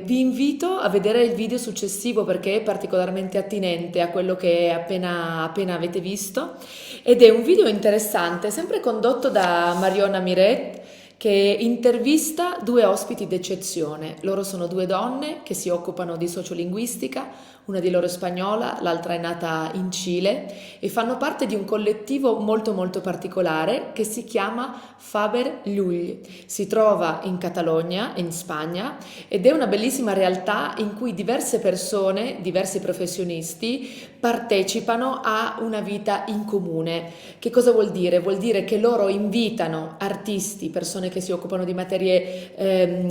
Vi invito a vedere il video successivo perché è particolarmente attinente a quello che appena avete visto ed è un video interessante, sempre condotto da Mariona Miret, che intervista due ospiti d'eccezione. Loro sono due donne che si occupano di sociolinguistica, una di loro è spagnola, l'altra è nata in Cile e fanno parte di un collettivo molto particolare che si chiama Faberllull. Si trova in Catalogna, in Spagna, ed è una bellissima realtà in cui diverse persone, diversi professionisti partecipano a una vita in comune. Che cosa vuol dire? Vuol dire che loro invitano artisti, persone che si occupano di materie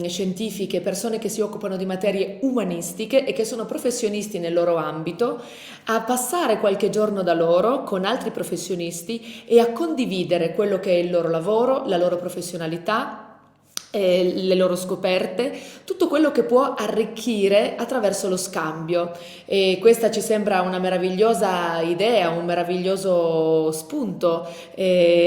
scientifiche, persone che si occupano di materie umanistiche e che sono professionisti nel loro ambito, a passare qualche giorno da loro con altri professionisti e a condividere quello che è il loro lavoro, la loro professionalità, le loro scoperte, tutto quello che può arricchire attraverso lo scambio. E questa ci sembra una meravigliosa idea, un meraviglioso spunto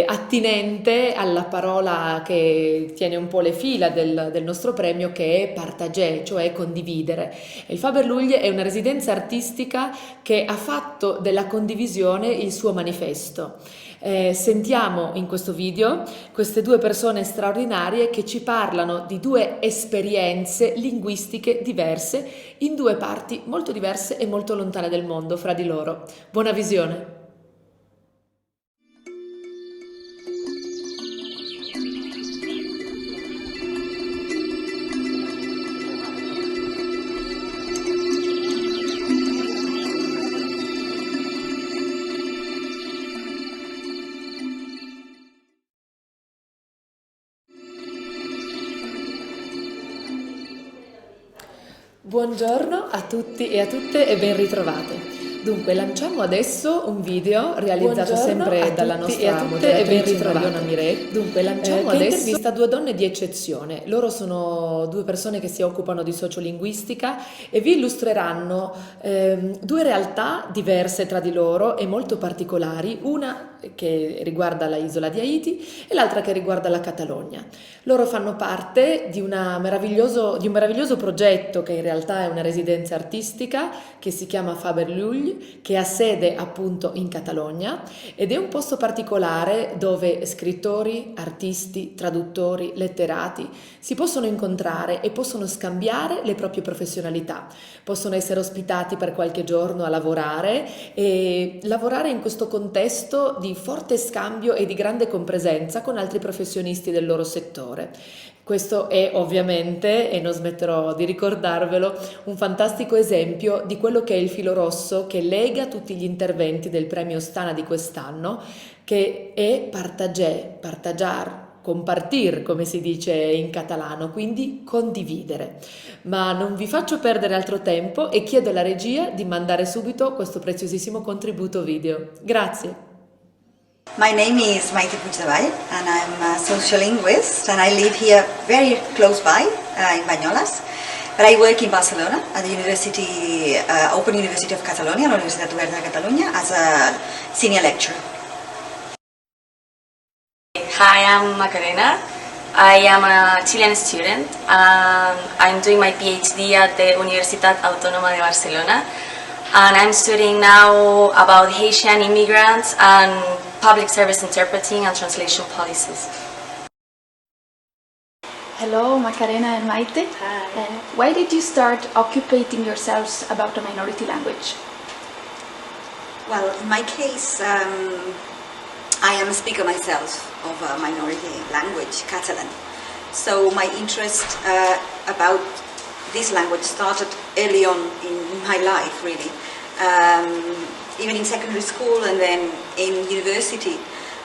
attinente alla parola che tiene un po' le fila del nostro premio, che è partager, cioè condividere. Il Faberllull è una residenza artistica che ha fatto della condivisione il suo manifesto. Sentiamo in questo video queste due persone straordinarie che ci parlano di due esperienze linguistiche diverse in due parti molto diverse e molto lontane del mondo fra di loro. Buona visione! Buongiorno a tutti e a tutte e ben ritrovate. Dunque, lanciamo adesso un video realizzato sempre dalla nostra moderatrice Mariona Miret. Dunque, lanciamo che adesso intervista due donne di eccezione. Loro sono due persone che si occupano di sociolinguistica e vi illustreranno due realtà diverse tra di loro e molto particolari, una che riguarda la isola di Haiti e l'altra che riguarda la Catalogna. Loro fanno parte di un meraviglioso progetto che in realtà è una residenza artistica che si chiama Faberllull, che ha sede appunto in Catalogna ed è un posto particolare dove scrittori, artisti, traduttori, letterati si possono incontrare e possono scambiare le proprie professionalità, possono essere ospitati per qualche giorno a lavorare e lavorare in questo contesto di forte scambio e di grande compresenza con altri professionisti del loro settore. Questo è ovviamente, e non smetterò di ricordarvelo, un fantastico esempio di quello che è il filo rosso che lega tutti gli interventi del Premio Ostana di quest'anno, che è partager, compartir, come si dice in catalano, quindi condividere. Ma non vi faccio perdere altro tempo e chiedo alla regia di mandare subito questo preziosissimo contributo video. Grazie. My name is Maite Puigdevall and I'm a sociolinguist and I live here very close by in Banyoles. But I work in Barcelona at the University, Open University of Catalonia, la Universitat Oberta de Catalunya, as a senior lecturer. Hi, I'm Macarena. I am a Chilean student. I'm doing my PhD at the Universitat Autónoma de Barcelona. And I'm studying now about Haitian immigrants and public service interpreting and translation policies. Hello, Macarena and Maite. Hi. Why did you start occupating yourselves about a minority language? Well, in my case, I am a speaker myself of a minority language, Catalan. So my interest about this language started early on in my life, really. Even in secondary school and then in university,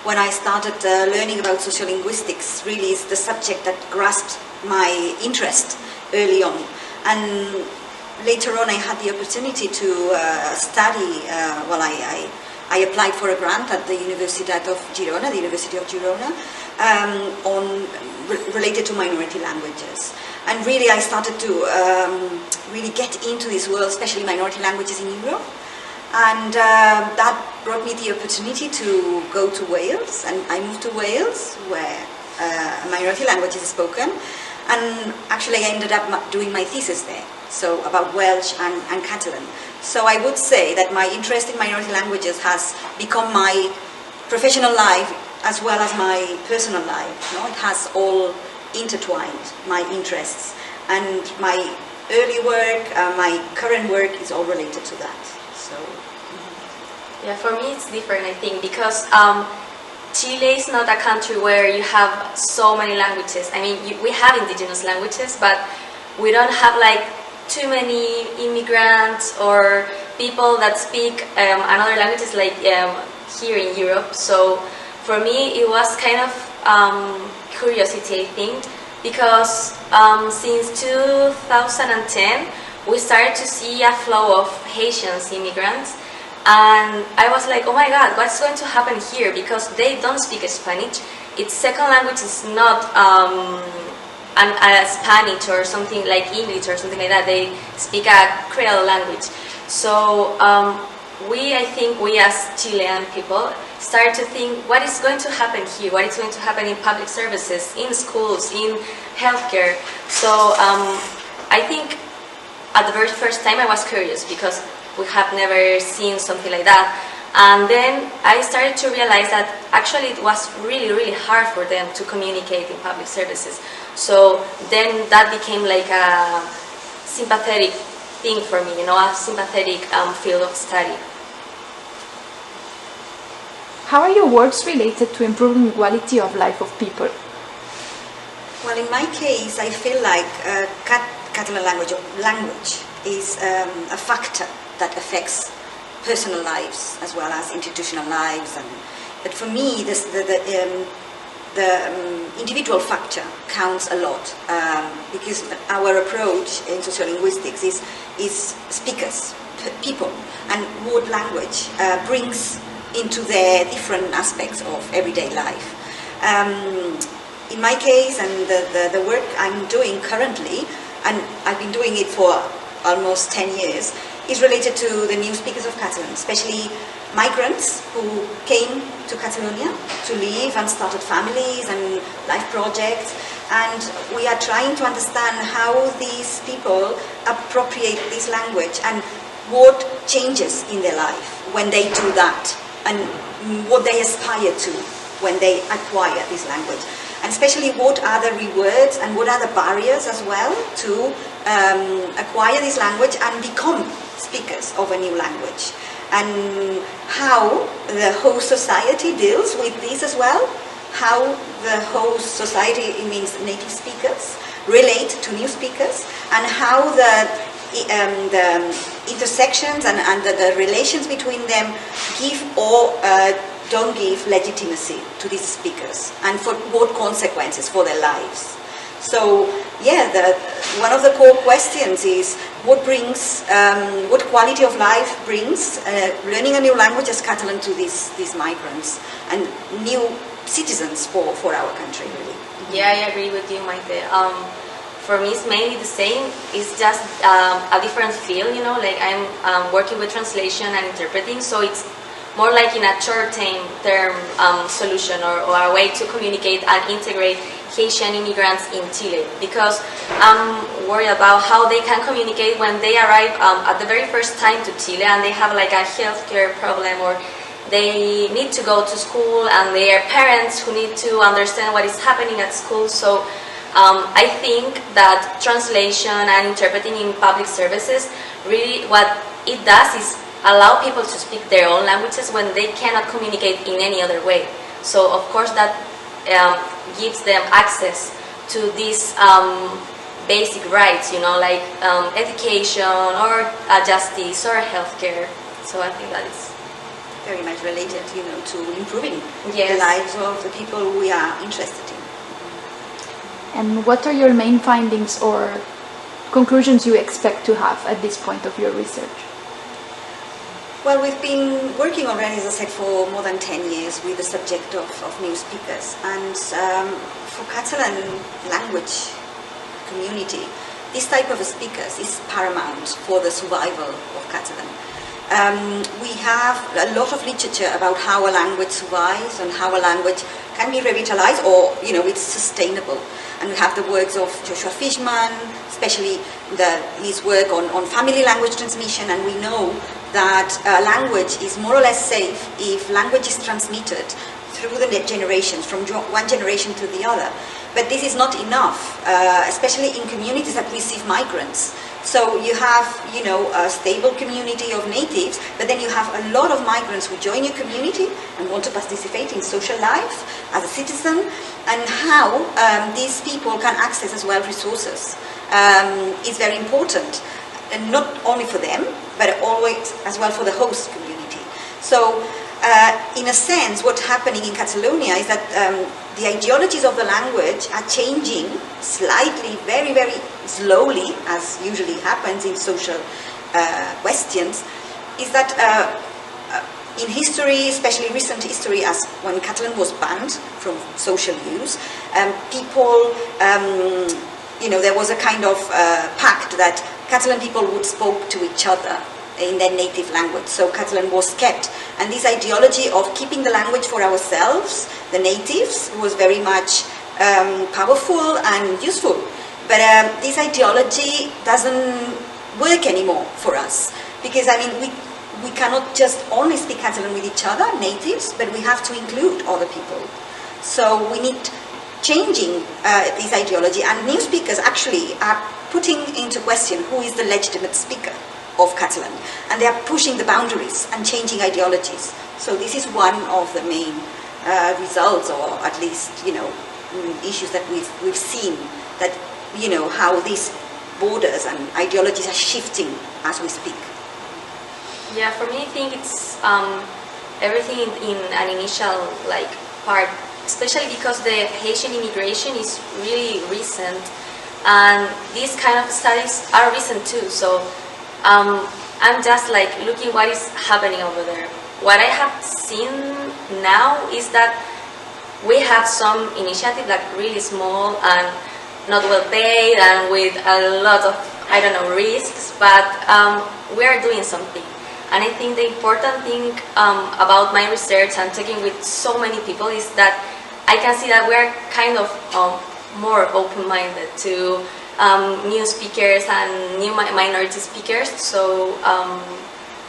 when I started learning about sociolinguistics, really is the subject that grasped my interest early on. And later on I had the opportunity to study, I applied for a grant at the Universitat of Girona, the University of Girona, related to minority languages. And really I started to really get into this world, especially minority languages in Europe. And that brought me the opportunity to go to Wales, and I moved to Wales where a minority language is spoken. And actually I ended up doing my thesis there, so about Welsh and Catalan. So I would say that my interest in minority languages has become my professional life as well as my personal life. You know? It has all intertwined, my interests. And my early work, my current work is all related to that. So. Yeah, for me it's different, I think, because Chile is not a country where you have so many languages. I mean, we have indigenous languages, but we don't have like too many immigrants or people that speak another languages like here in Europe. So for me it was kind of curiosity, I think, because since 2010 we started to see a flow of Haitian immigrants, and I was like, oh my god, what's going to happen here, because they don't speak Spanish. Its second language is not a Spanish or something like English or something like that. They speak a Creole language. So I think we as Chilean people start to think, what is going to happen here? What is going to happen in public services, in schools, in healthcare? So I think at the very first time I was curious, because we have never seen something like that. And then I started to realize that actually it was really, really hard for them to communicate in public services. So then that became like a sympathetic thing for me, you know, a sympathetic field of study. How are your works related to improving the quality of life of people? Well, in my case, I feel like Catalan language is a factor that affects personal lives as well as institutional lives. But for me, the individual factor counts a lot, because our approach in sociolinguistics is speakers, people, and what language brings into their different aspects of everyday life. In my case, and the work I'm doing currently, and I've been doing it for almost 10 years, is related to the new speakers of Catalan, especially migrants who came to Catalonia to live and started families and life projects. And we are trying to understand how these people appropriate this language and what changes in their life when they do that, and what they aspire to when they acquire this language. And especially what are the rewards and what are the barriers as well to acquire this language and become speakers of a new language. And how the host society deals with this as well, how the host society, it means native speakers, relate to new speakers, and how the intersections and the relations between them give or don't give legitimacy to these speakers, and for what consequences for their lives. So, yeah, one of the core questions is what brings, what quality of life brings learning a new language as Catalan to these migrants and new citizens for our country, really. Yeah, I agree with you, Maite. For me, it's mainly the same. It's just a different field, you know. Like I'm working with translation and interpreting, so it's more like in a short-term solution or a way to communicate and integrate Haitian immigrants in Chile, because I'm worried about how they can communicate when they arrive at the very first time to Chile and they have like a healthcare problem, or they need to go to school and their parents who need to understand what is happening at school. So I think that translation and interpreting in public services, really what it does is allow people to speak their own languages when they cannot communicate in any other way. So of course that gives them access to these basic rights, you know, like education or justice or healthcare. So I think that is very much related, you know, to improving Yes. the lives of the people we are interested in. And what are your main findings or conclusions you expect to have at this point of your research? Well, we've been working already, as I said, for more than 10 years with the subject of new speakers. And for Catalan language community, this type of speakers is paramount for the survival of Catalan. We have a lot of literature about how a language survives and how a language can be revitalized, or, you know, it's sustainable. And we have the works of Joshua Fishman, especially his work on family language transmission, and we know that language is more or less safe if language is transmitted through the generations, from one generation to the other. But this is not enough, especially in communities that receive migrants. So you have, a stable community of natives, but then you have a lot of migrants who join your community and want to participate in social life as a citizen, and how these people can access as well resources is very important, and not only for them, but always as well for the host community. So in a sense, what's happening in Catalonia is that the ideologies of the language are changing slightly, very, very slowly, as usually happens in social questions, is that in history, especially recent history, as when Catalan was banned from social use, people, there was a kind of pact that Catalan people would spoke to each other in their native language, so Catalan was kept. And this ideology of keeping the language for ourselves, the natives, was very much powerful and useful. But this ideology doesn't work anymore for us, because we cannot just only speak Catalan with each other, natives, but we have to include other people. So we need changing this ideology, and new speakers actually are putting into question who is the legitimate speaker of Catalan, and they are pushing the boundaries and changing ideologies. So this is one of the main results, or at least issues that we've seen, that how these borders and ideologies are shifting as we speak. Yeah, for me, I think it's everything in an initial part, especially because the Haitian immigration is really recent, and these kind of studies are recent too. So I'm just looking what is happening over there. What I have seen now is that we have some initiatives really small and not well paid and with a lot of, risks, but we are doing something. And I think the important thing about my research and talking with so many people is that I can see that we are kind of more open-minded to new speakers and new minority speakers. So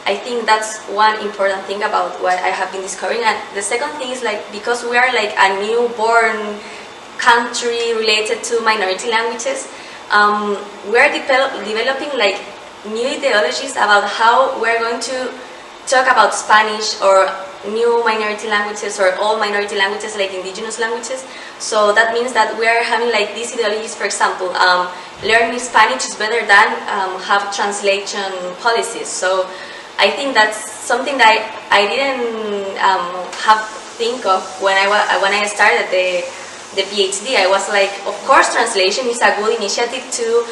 I think that's one important thing about what I have been discovering. And the second thing is because we are a newborn country related to minority languages, we are developing new ideologies about how we're going to talk about Spanish or new minority languages or all minority languages like indigenous languages. So that means that we are having these ideologies. For example, learning Spanish is better than have translation policies. So I think that's something that I didn't have think of when I started the PhD. I was of course translation is a good initiative to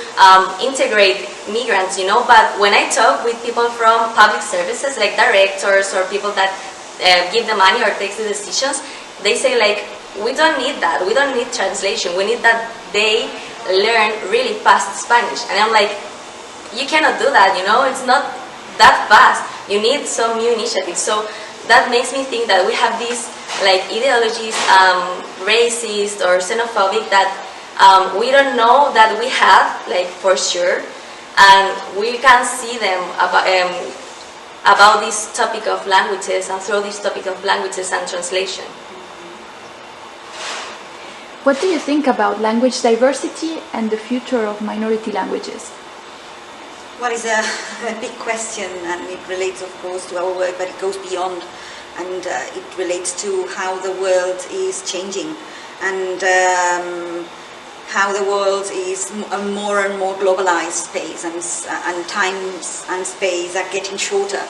integrate migrants, but when I talk with people from public services like directors or people that give the money or take the decisions, they say we don't need that, we don't need translation, we need that they learn really fast Spanish. And I'm you cannot do that, it's not that fast, you need some new initiatives. So that makes me think that we have these ideologies, racist or xenophobic, that we don't know that we have for sure, and we can see them about this topic of languages and through this topic of languages and translation. What do you think about language diversity and the future of minority languages? Well, it's a big question, and it relates, of course, to our work, but it goes beyond, and it relates to how the world is changing, and how the world is a more and more globalized space, and times and space are getting shorter,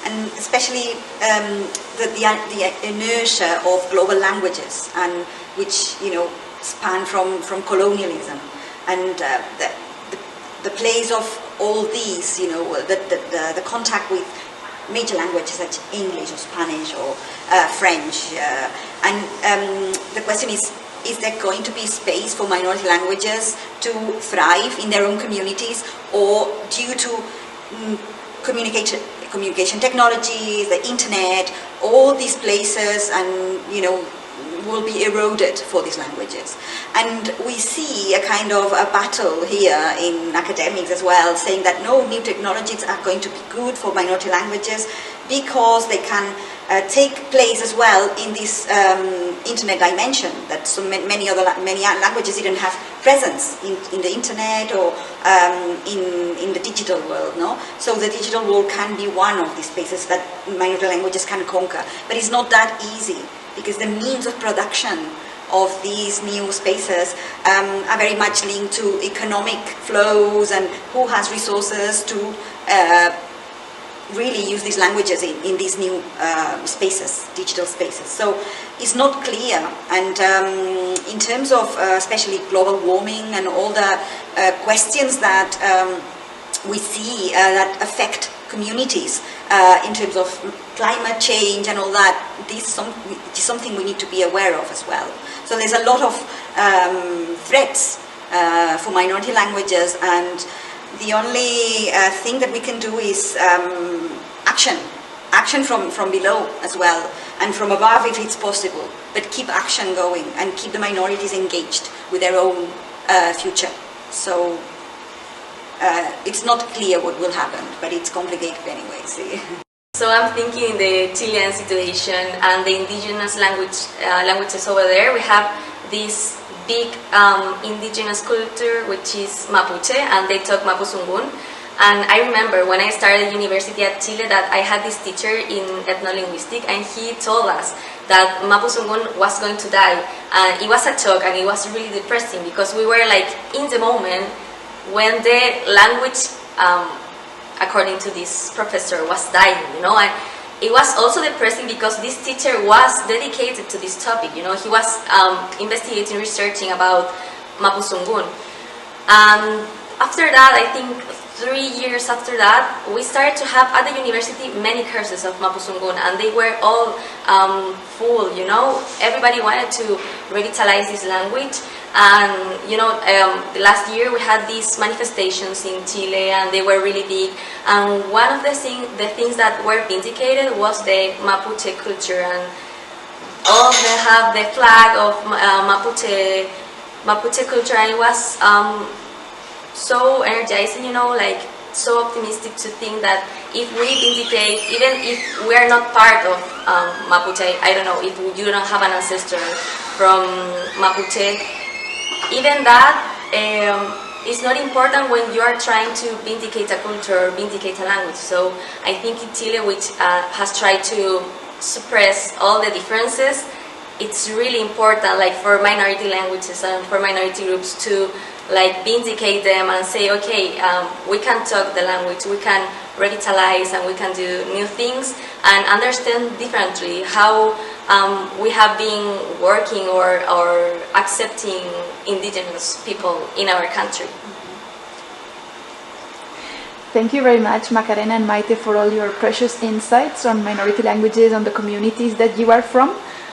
and especially the inertia of global languages, and which span from colonialism, and the place of all these, the contact with major languages such as English or Spanish or French, and the question is there going to be space for minority languages to thrive in their own communities, or due to communication technologies, the internet, all these places, and will be eroded for these languages. And we see a kind of a battle here in academics as well, saying that no, new technologies are going to be good for minority languages because they can take place as well in this internet dimension that so many languages didn't have presence in the internet or in the digital world. No, so the digital world can be one of these spaces that minority languages can conquer, but it's not that easy because the means of production of these new spaces are very much linked to economic flows and who has resources to really use these languages in these new spaces, digital spaces. So it's not clear. And in terms of especially global warming and all the questions that we see that affect communities in terms of climate change and all that, this is something we need to be aware of as well. So there's a lot of threats for minority languages, and the only thing that we can do is action from below as well, and from above if it's possible, but keep action going and keep the minorities engaged with their own future. So it's not clear what will happen, but it's complicated anyways. So I'm thinking in the Chilean situation and the indigenous languages over there. We have this big indigenous culture, which is Mapuche, and they talk Mapuzungun. And I remember when I started university at Chile that I had this teacher in ethnolinguistic, and he told us that Mapuzungun was going to die. And it was a shock, and it was really depressing because we were like in the moment when the language, according to this professor, was dying, you know. And it was also depressing because this teacher was dedicated to this topic, you know. He was investigating, researching about Mapuzungun. And after that, I think 3 years after that, we started to have at the university many courses of Mapuzungun, and they were all full, you know. Everybody wanted to revitalize this language. And you know, last year we had these manifestations in Chile, and they were really big. And one of the things that were vindicated was the Mapuche culture, and all of them have the flag of Mapuche culture, and it was so energizing, you know, like so optimistic to think that if we vindicate, even if we are not part of Mapuche, I don't know, if you don't have an ancestor from Mapuche, even that is not important when you are trying to vindicate a culture or vindicate a language. So I think in Chile, which has tried to suppress all the differences, it's really important, like for minority languages and for minority groups, to like vindicate them and say, okay, we can talk the language, we can revitalize, and we can do new things and understand differently how we have been working or accepting indigenous people in our country. Thank you very much, Macarena and Maite, for all your precious insights on minority languages and the communities that you are from.